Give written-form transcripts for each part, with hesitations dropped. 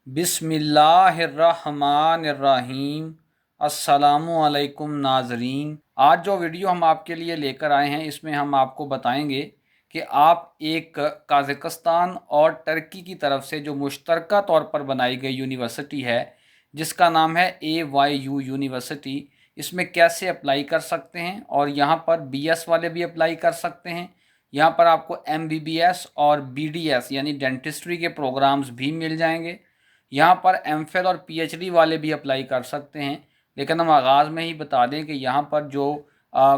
बिस्मिल्लाहिर्रहमानिर्रहीम। अस्सलामुअलैकुम नाजरीन। आज जो वीडियो हम आपके लिए लेकर आए हैं इसमें हम आपको बताएंगे कि आप एक काज़ाकिस्तान और टर्की की तरफ से जो मुश्तरका तौर पर बनाई गई यूनिवर्सिटी है जिसका नाम है AYU यूनिवर्सिटी, इसमें कैसे अप्लाई कर सकते हैं। और यहाँ पर BS वाले भी अप्लाई कर सकते हैं। यहाँ पर आपको MBBS और BDS यानी डेंटिस्ट्री के प्रोग्राम्स भी मिल जाएंगे। यहाँ पर MPhil और PhD वाले भी अप्लाई कर सकते हैं। लेकिन हम आगाज़ में ही बता दें कि यहाँ पर जो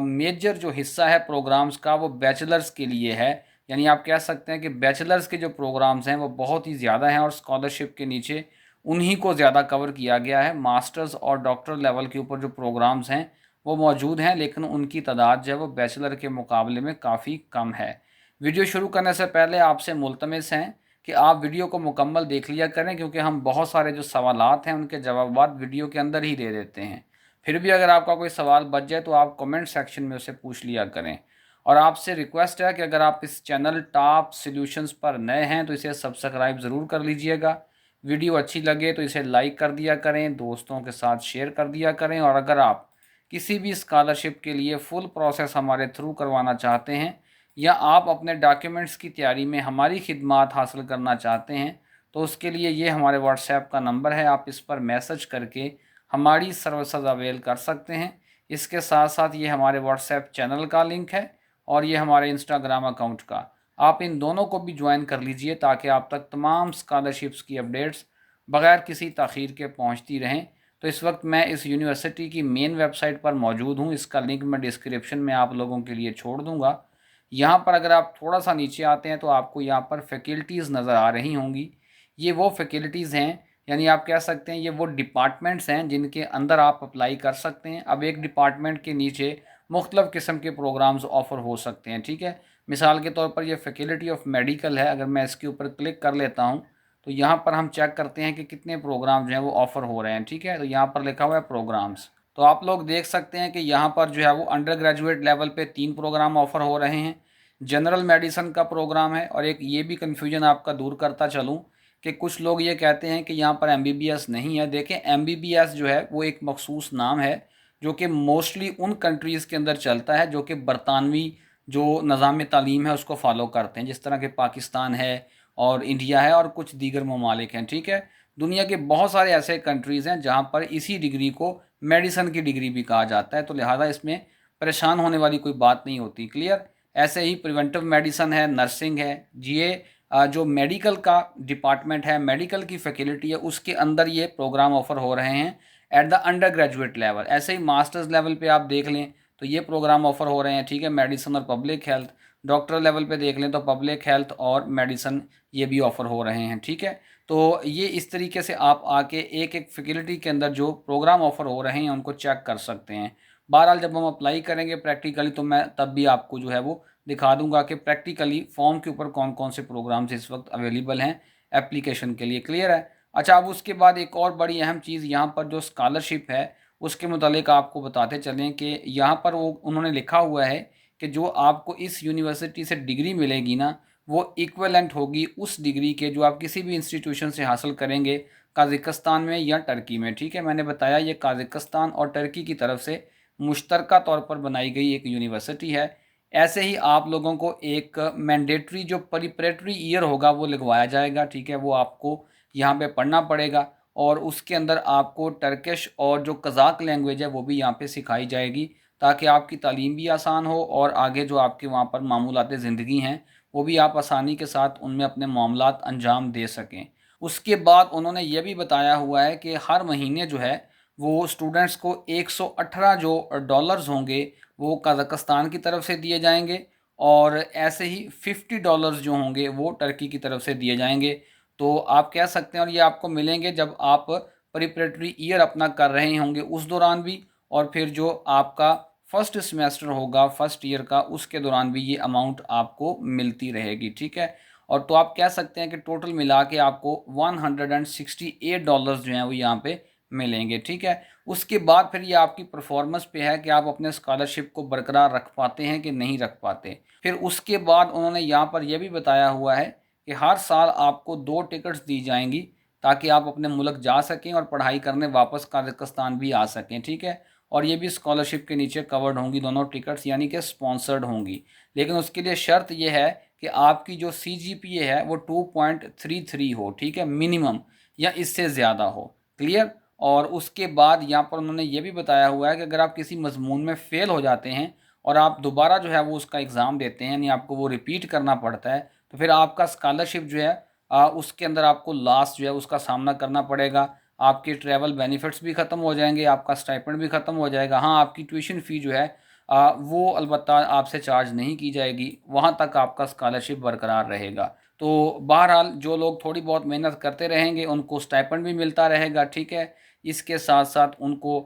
मेजर जो हिस्सा है प्रोग्राम्स का वो बैचलर्स के लिए है। यानी आप कह सकते हैं कि बैचलर्स के जो प्रोग्राम्स हैं वो बहुत ही ज़्यादा हैं और स्कॉलरशिप के नीचे उन्हीं को ज़्यादा कवर किया गया है। मास्टर्स और डॉक्टर लेवल के ऊपर जो प्रोग्राम्स हैं वो मौजूद हैं, लेकिन उनकी तादाद जो है वो बैचलर के मुकाबले में काफ़ी कम है। वीडियो शुरू करने से पहले आपसे मुल्तमस हैं कि आप वीडियो को मुकम्मल देख लिया करें, क्योंकि हम बहुत सारे जो सवालात हैं उनके जवाब वीडियो के अंदर ही दे देते हैं। फिर भी अगर आपका कोई सवाल बच जाए तो आप कमेंट सेक्शन में उसे पूछ लिया करें। और आपसे रिक्वेस्ट है कि अगर आप इस चैनल टॉप सॉल्यूशंस पर नए हैं तो इसे सब्सक्राइब ज़रूर कर लीजिएगा। वीडियो अच्छी लगे तो इसे लाइक कर दिया करें, दोस्तों के साथ शेयर कर दिया करें। और अगर आप किसी भी स्कॉलरशिप के लिए फ़ुल प्रोसेस हमारे थ्रू करवाना चाहते हैं या आप अपने डॉक्यूमेंट्स की तैयारी में हमारी खिदमात हासिल करना चाहते हैं तो उसके लिए ये हमारे व्हाट्सएप का नंबर है, आप इस पर मैसेज करके हमारी सर्विसेज अवेल कर सकते हैं। इसके साथ साथ ये हमारे व्हाट्सएप चैनल का लिंक है और ये हमारे इंस्टाग्राम अकाउंट का, आप इन दोनों को भी ज्वाइन कर लीजिए ताकि आप तक तमाम स्कॉलरशिप्स की अपडेट्स बग़ैर किसी ताख़ीर के पहुंचती रहें। तो इस वक्त मैं इस यूनिवर्सिटी की मेन वेबसाइट पर मौजूद हूं, इसका लिंक मैं डिस्क्रिप्शन में आप लोगों के लिए छोड़ दूंगा। यहाँ पर अगर आप थोड़ा सा नीचे आते हैं तो आपको यहाँ पर फैकल्टीज़ नज़र आ रही होंगी। ये वो फैकल्टीज़ हैं, यानी आप कह सकते हैं ये वो डिपार्टमेंट्स हैं जिनके अंदर आप अप्लाई कर सकते हैं। अब एक डिपार्टमेंट के नीचे मुख्तलिफ़ किस्म के प्रोग्राम्स ऑफ़र हो सकते हैं, ठीक है। मिसाल के तौर पर यह फैकल्टी ऑफ मेडिकल है। अगर मैं इसके ऊपर क्लिक कर लेता हूँ तो यहाँ पर हम चेक करते हैं कि कितने प्रोग्राम जो हैं वो ऑफ़र हो रहे हैं, ठीक है। तो यहाँ पर लिखा हुआ है प्रोग्राम्स, तो आप लोग देख सकते हैं कि यहाँ पर जो है वो अंडर ग्रेजुएट लेवल पे 3 प्रोग्राम ऑफ़र हो रहे हैं। जनरल मेडिसिन का प्रोग्राम है। और एक ये भी कन्फ्यूजन आपका दूर करता चलूँ कि कुछ लोग ये कहते हैं कि यहाँ पर MBBS नहीं है। देखें, MBBS जो है वो एक मखसूस नाम है जो कि मोस्टली उन कंट्रीज़ के अंदर चलता है जो कि बरतानवी जो निज़ाम तालीम है उसको फॉलो करते हैं, जिस तरह के पाकिस्तान है और इंडिया है और कुछ दीगर ममालिक हैं, ठीक है। दुनिया के बहुत सारे ऐसे कंट्रीज़ हैं जहाँ पर इसी डिग्री को मेडिसन की डिग्री भी कहा जाता है, तो लिहाजा इसमें परेशान होने वाली कोई बात नहीं होती। क्लियर। ऐसे ही प्रिवेंटिव मेडिसन है, नर्सिंग है, ये जो मेडिकल का डिपार्टमेंट है, मेडिकल की फैकल्टी है, उसके अंदर ये प्रोग्राम ऑफ़र हो रहे हैं at the under graduate level. ऐसे ही मास्टर्स लेवल पे आप देख लें तो ये प्रोग्राम ऑफ़र हो रहे हैं, ठीक है। मेडिसिन और पब्लिक हेल्थ। डॉक्टर लेवल पे देख लें तो पब्लिक हेल्थ और मेडिसिन ये भी ऑफ़र हो रहे हैं, ठीक है। तो ये इस तरीके से आप आके एक एक फैकल्टी के अंदर जो प्रोग्राम ऑफ़र हो रहे हैं उनको चेक कर सकते हैं। बहरहाल जब हम अप्लाई करेंगे प्रैक्टिकली तो मैं तब भी आपको जो है वो दिखा दूंगा कि प्रैक्टिकली फॉर्म के ऊपर कौन कौन से प्रोग्राम्स इस वक्त अवेलेबल हैं एप्लीकेशन के लिए। क्लियर है। अच्छा, अब उसके बाद एक और बड़ी अहम चीज़ यहाँ पर जो स्कॉलरशिप है उसके मुतालिक आपको बताते चलें कि यहाँ पर वो उन्होंने लिखा हुआ है कि जो आपको इस यूनिवर्सिटी से डिग्री मिलेगी ना वो इक्वलेंट होगी उस डिग्री के जो आप किसी भी इंस्टीट्यूशन से हासिल करेंगे काज़ाकिस्तान में या टर्की में, ठीक है। मैंने बताया ये काज़ाकिस्तान और टर्की की तरफ से मुश्तरका तौर पर बनाई गई एक यूनिवर्सिटी है। ऐसे ही आप लोगों को एक मैंडेटरी जो प्रिपरेटरी ईयर होगा वो लगवाया जाएगा, ठीक है। वो आपको यहाँ पे पढ़ना पड़ेगा और उसके अंदर आपको टर्किश और जो कज़ाक लैंग्वेज है वो भी यहाँ पे सिखाई जाएगी ताकि आपकी तालीम भी आसान हो और आगे जो आपके वहाँ पर मामूलात ज़िंदगी हैं वो भी आप आसानी के साथ उनमें अपने मामलात अंजाम दे सकें। उसके बाद उन्होंने ये भी बताया हुआ है कि हर महीने जो है वो स्टूडेंट्स को 118 जो डॉलर्स होंगे वो कज़ाकिस्तान की तरफ से दिए जाएंगे और ऐसे ही $50 जो होंगे वो टर्की की तरफ से दिए जाएंगे। तो आप कह सकते हैं और ये आपको मिलेंगे जब आप प्रिपरेटरी ईयर अपना कर रहे होंगे उस दौरान भी, और फिर जो आपका फर्स्ट सेमेस्टर होगा फर्स्ट ईयर का उसके दौरान भी ये अमाउंट आपको मिलती रहेगी, ठीक है। और तो आप कह सकते हैं कि टोटल मिला के आपको $168 जो हैं वो यहाँ पे मिलेंगे, ठीक है। उसके बाद फिर ये आपकी परफॉर्मेंस पे है कि आप अपने स्कॉलरशिप को बरकरार रख पाते हैं कि नहीं रख पाते। फिर उसके बाद उन्होंने यहाँ पर यह भी बताया हुआ है कि हर साल आपको 2 टिकट्स दी जाएंगी ताकि आप अपने मुल्क जा सकें और पढ़ाई करने वापस कजाकिस्तान भी आ सकें, ठीक है। और ये भी स्कॉलरशिप के नीचे कवर्ड होंगी दोनों टिकट्स, यानी कि स्पॉन्सर्ड होंगी। लेकिन उसके लिए शर्त यह है कि आपकी जो CGPA है वो 2.33 हो, ठीक है, मिनिमम, या इससे ज़्यादा हो। क्लियर। और उसके बाद यहाँ पर उन्होंने ये भी बताया हुआ है कि अगर आप किसी मजमून में फ़ेल हो जाते हैं और आप दोबारा जो है वो उसका एग्ज़ाम देते हैं, यानी आपको वो रिपीट करना पड़ता है, तो फिर आपका स्कॉलरशिप जो है उसके अंदर आपको लॉस जो है उसका सामना करना पड़ेगा। आपके ट्रैवल बेनिफिट्स भी ख़त्म हो जाएंगे, आपका स्टाइपेंड भी ख़त्म हो जाएगा। हाँ, आपकी ट्यूशन फ़ी जो है वो अलबत्ता आपसे चार्ज नहीं की जाएगी, वहाँ तक आपका स्कॉलरशिप बरकरार रहेगा। तो बहरहाल जो लोग थोड़ी बहुत मेहनत करते रहेंगे उनको स्टाइपेंड भी मिलता रहेगा, ठीक है। इसके साथ साथ उनको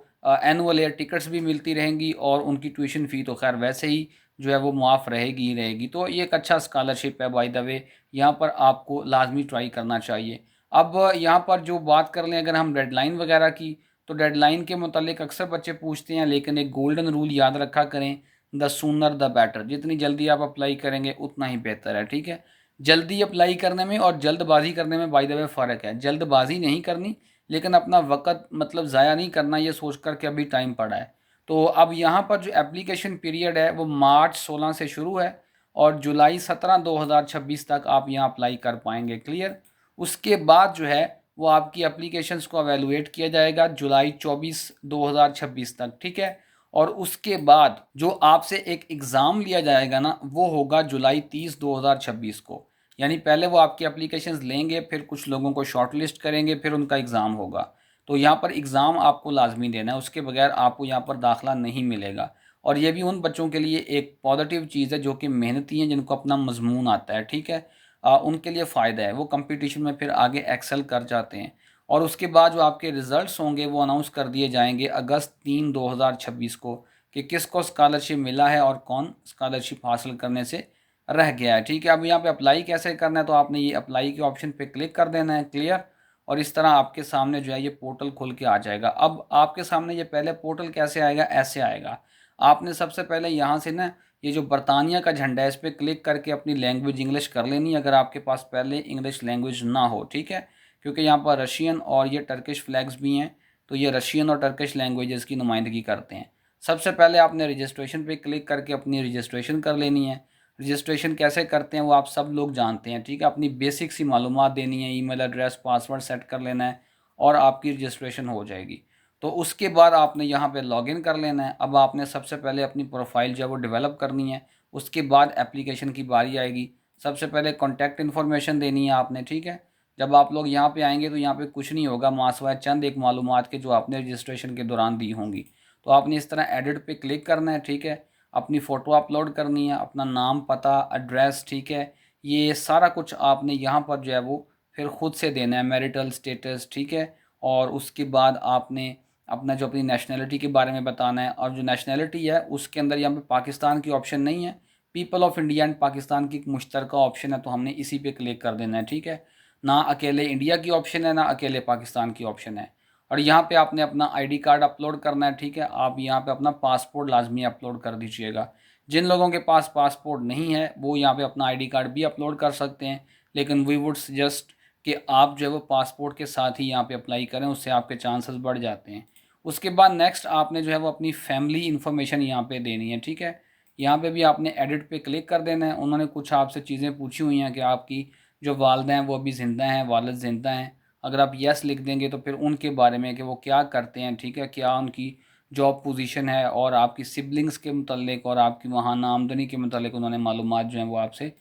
एनुअल एयर टिकट्स भी मिलती रहेंगी और उनकी ट्यूशन फ़ी तो खैर वैसे ही जो है वो मुआफ़ रहेगी ही रहेगी। तो ये एक अच्छा स्कॉलरशिप है बाय द वे, यहाँ पर आपको लाजमी ट्राई करना चाहिए। अब यहाँ पर जो बात कर लें अगर हम डेडलाइन वगैरह की, तो डेडलाइन के मुतालिक अक्सर बच्चे पूछते हैं, लेकिन एक गोल्डन रूल याद रखा करें, द सूनर द बेटर। जितनी जल्दी आप अप्लाई करेंगे उतना ही बेहतर है, ठीक है। जल्दी अप्लाई करने में और जल्दबाजी करने में बाय द वे फ़र्क है। जल्दबाजी नहीं करनी, लेकिन अपना वक़्त मतलब ज़ाया नहीं करना ये सोच कर के अभी टाइम पड़ा है। तो अब यहाँ पर जो एप्लीकेशन पीरियड है वो मार्च 16 से शुरू है और जुलाई 17 2026 तक आप यहाँ अप्लाई कर पाएंगे। क्लियर। उसके बाद जो है वो आपकी एप्लीकेशंस को एवेलुएट किया जाएगा जुलाई 24 2026 तक, ठीक है। और उसके बाद जो आपसे एक एग्ज़ाम लिया जाएगा ना वो होगा जुलाई 30 2026 को। यानी पहले वो आपकी एप्लीकेशंस लेंगे, फिर कुछ लोगों को शॉर्टलिस्ट करेंगे, फिर उनका एग्ज़ाम होगा। तो यहाँ पर एग्ज़ाम आपको लाजमी देना है, उसके बगैर आपको यहाँ पर दाखिला नहीं मिलेगा। और ये भी उन बच्चों के लिए एक पॉजिटिव चीज़ है जो कि मेहनती हैं, जिनको अपना मजमून आता है, ठीक है। उनके लिए फ़ायदा है, वो कंपटीशन में फिर आगे एक्सेल कर जाते हैं। और उसके बाद जो आपके रिज़ल्ट्स होंगे वो अनाउंस कर दिए जाएंगे अगस्त 3 2026 को कि किसको स्कॉलरशिप मिला है और कौन स्कॉलरशिप हासिल करने से रह गया है, ठीक है। अब यहाँ पे अप्लाई कैसे करना है, तो आपने ये अप्लाई के ऑप्शन पे क्लिक कर देना है। क्लियर। और इस तरह आपके सामने जो है ये पोर्टल खुल के आ जाएगा। अब आपके सामने ये पहले पोर्टल कैसे आएगा, ऐसे आएगा। आपने सबसे पहले यहाँ से ना ये जो बरतानिया का झंडा है इस पर क्लिक करके अपनी लैंग्वेज इंग्लिश कर लेनी है, अगर आपके पास पहले इंग्लिश लैंग्वेज ना हो, ठीक है। क्योंकि यहाँ पर रशियन और ये टर्किश फ्लैग्स भी हैं, तो ये रशियन और टर्किश लैंग्वेजेस की नुमाइंदगी करते हैं। सबसे पहले आपने रजिस्ट्रेशन पे क्लिक करके अपनी रजिस्ट्रेशन कर लेनी है। रजिस्ट्रेशन कैसे करते हैं वो आप सब लोग जानते हैं, ठीक है। अपनी बेसिक सी मालूमात देनी है, ईमेल एड्रेस पासवर्ड सेट कर लेना है और आपकी रजिस्ट्रेशन हो जाएगी। तो उसके बाद आपने यहाँ पे लॉगिन कर लेना है। अब आपने सबसे पहले अपनी प्रोफाइल जो है वो डेवलप करनी है, उसके बाद एप्लीकेशन की बारी आएगी। सबसे पहले कॉन्टैक्ट इन्फॉर्मेशन देनी है आपने, ठीक है। जब आप लोग यहाँ पे आएंगे तो यहाँ पे कुछ नहीं होगा मासवाए चंद एक मालूमात के जो आपने रजिस्ट्रेशन के दौरान दी होंगी। तो आपने इस तरह एडिट पे क्लिक करना है, ठीक है। अपनी फ़ोटो अपलोड करनी है, अपना नाम पता एड्रेस, ठीक है। ये सारा कुछ आपने यहाँ पर जो है वो फिर ख़ुद से देना है, मैरिटल स्टेटस, ठीक है। और उसके बाद आपने अपना जो अपनी नेशनैलिटी के बारे में बताना है, और जो नेशनैलिटी है उसके अंदर यहाँ पे पाकिस्तान की ऑप्शन नहीं है, people of India and Pakistan की एक मुश्तरका ऑप्शन है, तो हमने इसी पे क्लिक कर देना है, ठीक है। ना अकेले इंडिया की ऑप्शन है ना अकेले पाकिस्तान की ऑप्शन है। और यहाँ पे आपने अपना आईडी कार्ड अपलोड करना है, ठीक है। आप यहाँ पे अपना पासपोर्ट लाजमी अपलोड कर दीजिएगा। जिन लोगों के पास पासपोर्ट नहीं है वो यहाँ पे अपना आईडी कार्ड भी अपलोड कर सकते हैं, लेकिन वी वुड सजेस्ट कि आप जो है वो पासपोर्ट के साथ ही यहाँ पे अप्लाई करें, उससे आपके चांसेस बढ़ जाते हैं। उसके बाद नेक्स्ट आपने जो है वो अपनी फैमिली इन्फॉर्मेशन यहाँ पे देनी है, ठीक है। यहाँ पे भी आपने एडिट पे क्लिक कर देना है। उन्होंने कुछ आपसे चीज़ें पूछी हुई हैं कि आपकी जो वालिदैन हैं वो अभी ज़िंदा हैं, वालिद ज़िंदा हैं। अगर आप यस लिख देंगे तो फिर उनके बारे में कि वो क्या करते हैं, ठीक है, क्या उनकी जॉब पोजीशन है, और आपकी सिबलिंग्स के मुतल्लिक और आपकी वहाँ आमदनी के मुतल्लिक उन्होंने मालूमात जो हैं वो आपसे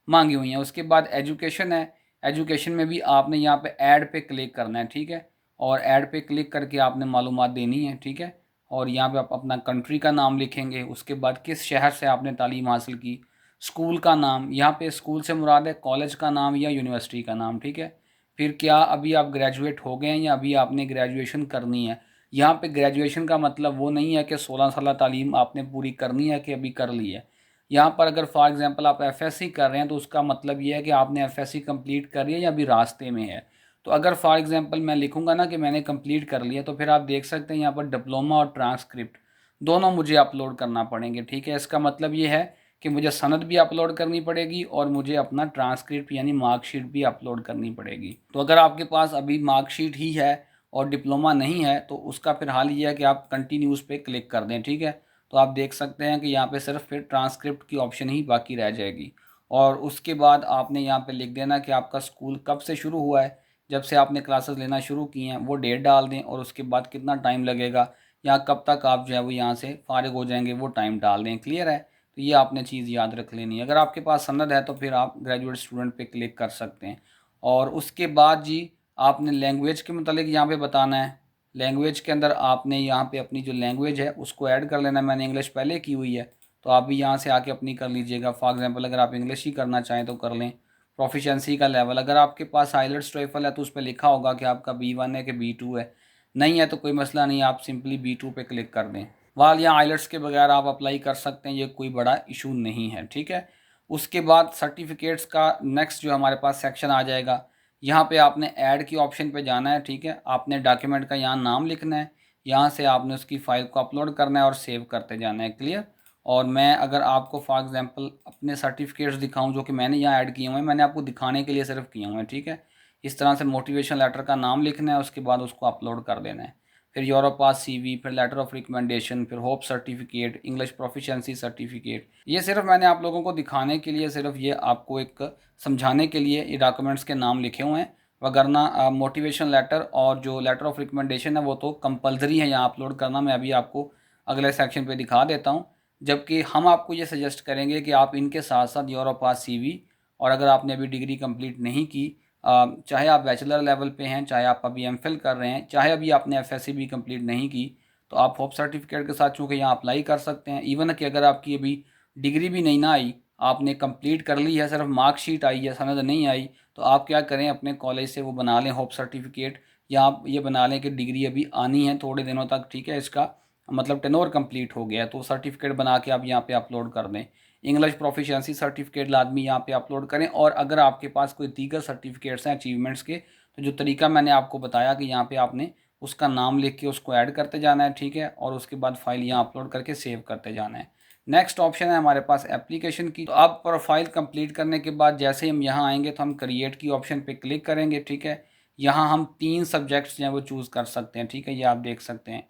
मांगी हुई हैं। उसके बाद एजुकेशन है। एजुकेशन में भी आपने यहाँ पे ऐड पे क्लिक करना है, ठीक है। और ऐड पे क्लिक करके आपने मालूमात देनी है, ठीक है। और यहाँ पे आप अपना कंट्री का नाम लिखेंगे, उसके बाद किस शहर से आपने तालीम हासिल की, स्कूल का नाम, यहाँ पे स्कूल से मुराद है कॉलेज का नाम या यूनिवर्सिटी का नाम, ठीक है। फिर क्या अभी आप ग्रेजुएट हो गए हैं या अभी आपने ग्रेजुएशन करनी है। यहाँ पे ग्रेजुएशन का मतलब वो नहीं है कि 16 साल तालीम आपने पूरी करनी है कि अभी कर ली है। यहाँ पर अगर फॉर एग्जांपल आप एफएससी कर रहे हैं तो उसका मतलब ये है कि आपने एफएससी कंप्लीट कर लिया या अभी रास्ते में है। तो अगर फॉर एग्जांपल मैं लिखूंगा ना कि मैंने कंप्लीट कर लिया, तो फिर आप देख सकते हैं यहाँ पर डिप्लोमा और ट्रांसक्रिप्ट दोनों मुझे अपलोड करना पड़ेंगे, ठीक है। इसका मतलब ये है कि मुझे सनद भी अपलोड करनी पड़ेगी और मुझे अपना ट्रांसक्रिप्ट यानी मार्कशीट भी अपलोड करनी पड़ेगी। तो अगर आपके पास अभी मार्कशीट ही है और डिप्लोमा नहीं है तो उसका फिर हाल ये है कि आप कंटिन्यूस पे क्लिक कर दें, ठीक है। तो आप देख सकते हैं कि यहाँ पे सिर्फ फिर ट्रांसक्रिप्ट की ऑप्शन ही बाकी रह जाएगी और उसके बाद आपने यहाँ पे लिख देना कि आपका स्कूल कब से शुरू हुआ है, जब से आपने क्लासेस लेना शुरू की हैं वो डेट डाल दें और उसके बाद कितना टाइम लगेगा या कब तक आप जो है वो यहाँ से फारिग हो जाएंगे वो टाइम डाल दें। क्लियर है? तो ये आपने चीज़ याद रख लेनी है। अगर आपके पास सनद है तो फिर आप ग्रेजुएट स्टूडेंट पे क्लिक कर सकते हैं और उसके बाद जी आपने लैंग्वेज के मतलब यहाँ पे बताना है। लैंग्वेज के अंदर आपने यहाँ पे अपनी जो लैंग्वेज है उसको ऐड कर लेना है। मैंने इंग्लिश पहले की हुई है तो आप भी यहाँ से आके अपनी कर लीजिएगा। फॉर एग्जांपल अगर आप इंग्लिश ही करना चाहें तो कर लें। प्रोफिशेंसी का लेवल अगर आपके पास आइलेट्स टोएफल है तो उस पर लिखा होगा कि आपका B1 है कि B2 है, नहीं है तो कोई मसला नहीं, आप सिंपली B2 पे क्लिक कर दें। वाल यहाँ आइलेट्स के बगैर आप अप्लाई कर सकते हैं, ये कोई बड़ा इशू नहीं है, ठीक है। उसके बाद सर्टिफिकेट्स का नेक्स्ट जो हमारे पास सेक्शन आ जाएगा, यहाँ पे आपने ऐड की ऑप्शन पे जाना है, ठीक है। आपने डॉक्यूमेंट का यहाँ नाम लिखना है, यहाँ से आपने उसकी फ़ाइल को अपलोड करना है और सेव करते जाना है। क्लियर? और मैं अगर आपको फॉर एग्जांपल अपने सर्टिफिकेट्स दिखाऊं जो कि मैंने यहाँ ऐड किए हुए हैं, मैंने आपको दिखाने के लिए सिर्फ किए हुए हैं, ठीक है। इस तरह से मोटिवेशन लेटर का नाम लिखना है, उसके बाद उसको अपलोड कर देना है। फिर योर पास CV, फिर लेटर ऑफ रिकमेंडेशन, फिर hope certificate, English proficiency certificate. ये सिर्फ मैंने आप लोगों को दिखाने के लिए, सिर्फ ये आपको एक समझाने के लिए ये डॉक्यूमेंट्स के नाम लिखे हुए हैं। वगरना मोटिवेशन लेटर और जो लेटर ऑफ रिकमेंडेशन है वो तो कंपलसरी है यहाँ अपलोड करना। मैं अभी आपको अगले सेक्शन पे दिखा देता हूँ, जबकि हम आपको ये सजेस्ट करेंगे कि आप इनके साथ साथ योर पास CV और अगर आपने अभी डिग्री कंप्लीट नहीं की, चाहे आप बैचलर लेवल पे हैं, चाहे आप अभी MPhil कर रहे हैं, चाहे अभी आपने FSc भी कंप्लीट नहीं की, तो आप होप सर्टिफिकेट के साथ चूँकि यहाँ अप्लाई कर सकते हैं। इवन कि अगर आपकी अभी डिग्री भी नहीं ना आई, आपने कंप्लीट कर ली है, सिर्फ मार्कशीट आई है, सनद नहीं आई, तो आप क्या करें अपने कॉलेज से वो बना लें होप सर्टिफिकेट, या आप ये बना लें कि डिग्री अभी आनी है थोड़े दिनों तक, ठीक है, इसका मतलब टेनोर कंप्लीट हो गया है, तो सर्टिफिकेट बना के आप यहाँ पे अपलोड कर दें। इंग्लिश प्रोफिशिएंसी सर्टिफिकेट लाजमी यहाँ पे अपलोड करें। और अगर आपके पास कोई दीगर सर्टिफिकेट्स हैं अचीवमेंट्स के, तो जो तरीका मैंने आपको बताया कि यहाँ पे आपने उसका नाम लिख के उसको ऐड करते जाना है, ठीक है, और उसके बाद फाइल यहाँ अपलोड करके सेव करते जाना है। नेक्स्ट ऑप्शन है हमारे पास एप्लीकेशन की। तो आप प्रोफाइल कंप्लीट करने के बाद जैसे हम यहाँ आएंगे तो हम क्रिएट की ऑप्शन पे क्लिक करेंगे, ठीक है। यहाँ हम 3 सब्जेक्ट्स जो हैं वो चूज़ कर सकते हैं, ठीक है, ये आप देख सकते हैं।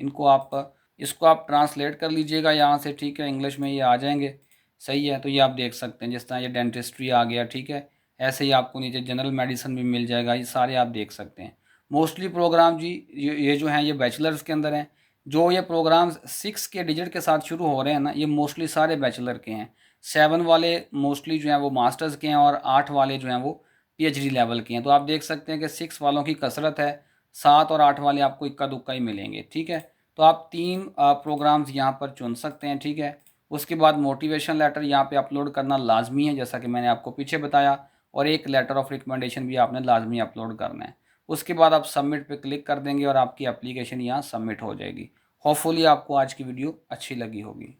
इसको आप ट्रांसलेट कर लीजिएगा यहाँ से, ठीक है, इंग्लिश में ये आ जाएंगे। सही है, तो ये आप देख सकते हैं, जिस तरह ये डेंटिस्ट्री आ गया, ठीक है, ऐसे ही आपको नीचे जनरल मेडिसिन भी मिल जाएगा, ये सारे आप देख सकते हैं। मोस्टली प्रोग्राम जी ये जो हैं ये बैचलर्स के अंदर हैं। जो ये प्रोग्राम्स 6 के डिजिट के साथ शुरू हो रहे हैं ना, ये मोस्टली सारे बैचलर के हैं। 7 वाले मोस्टली जो हैं वो मास्टर्स के हैं और 8 वाले जो हैं वो PhD लेवल के हैं। तो आप देख सकते हैं कि 6 वालों की कसरत है, 7 और 8 वाले आपको इक्का दुक्का ही मिलेंगे, ठीक है। तो आप 3 प्रोग्राम्स यहाँ पर चुन सकते हैं, ठीक है। उसके बाद मोटिवेशन लेटर यहाँ पे अपलोड करना लाजमी है, जैसा कि मैंने आपको पीछे बताया, और एक लेटर ऑफ रिकमेंडेशन भी आपने लाजमी अपलोड करना है। उसके बाद आप सबमिट पे क्लिक कर देंगे और आपकी एप्लीकेशन यहाँ सबमिट हो जाएगी। होपफुली आपको आज की वीडियो अच्छी लगी होगी।